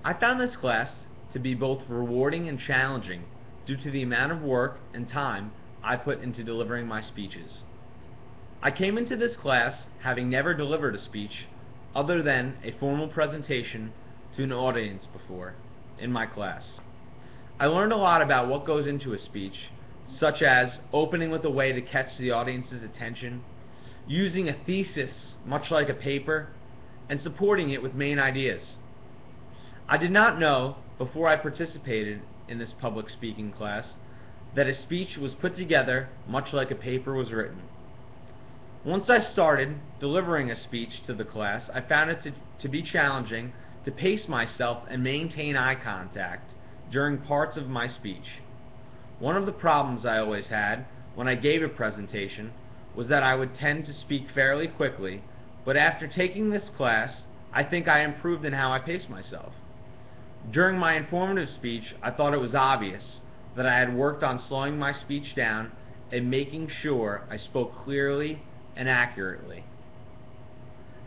I found this class to be both rewarding and challenging due to the amount of work and time I put into delivering my speeches. I came into this class having never delivered a speech other than a formal presentation to an audience before in my class. I learned a lot about what goes into a speech, such as opening with a way to catch the audience's attention, using a thesis much like a paper, and supporting it with main ideas. I did not know, before I participated in this public speaking class, that a speech was put together much like a paper was written. Once I started delivering a speech to the class, I found it to be challenging to pace myself and maintain eye contact during parts of my speech. One of the problems I always had when I gave a presentation was that I would tend to speak fairly quickly, but after taking this class, I think I improved in how I pace myself. During my informative speech, I thought it was obvious that I had worked on slowing my speech down and making sure I spoke clearly and accurately.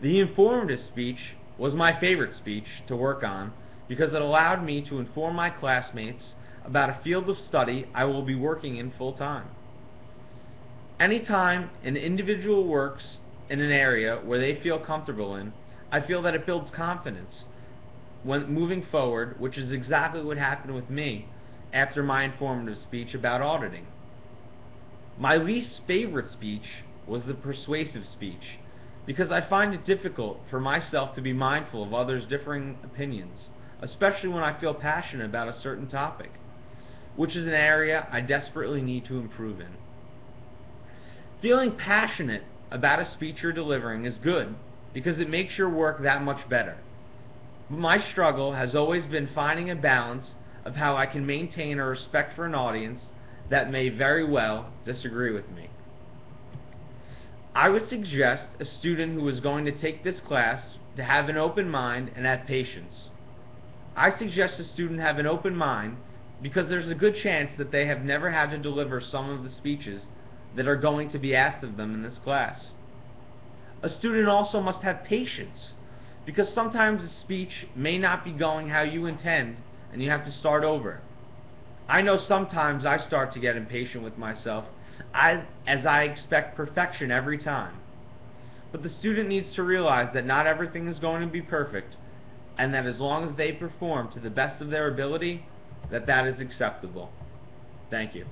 The informative speech was my favorite speech to work on because it allowed me to inform my classmates about a field of study I will be working in full time. Anytime an individual works in an area where they feel comfortable in, I feel that it builds confidence when moving forward, which is exactly what happened with me after my informative speech about auditing. My least favorite speech was the persuasive speech, because I find it difficult for myself to be mindful of others' differing opinions, especially when I feel passionate about a certain topic, which is an area I desperately need to improve in. Feeling passionate about a speech you're delivering is good because it makes your work that much better. But my struggle has always been finding a balance of how I can maintain a respect for an audience that may very well disagree with me. I would suggest a student who is going to take this class to have an open mind and have patience. I suggest a student have an open mind because there's a good chance that they have never had to deliver some of the speeches that are going to be asked of them in this class. A student also must have patience because sometimes a speech may not be going how you intend and you have to start over. I know sometimes I start to get impatient with myself as I expect perfection every time. But the student needs to realize that not everything is going to be perfect, and that as long as they perform to the best of their ability, that is acceptable. Thank you.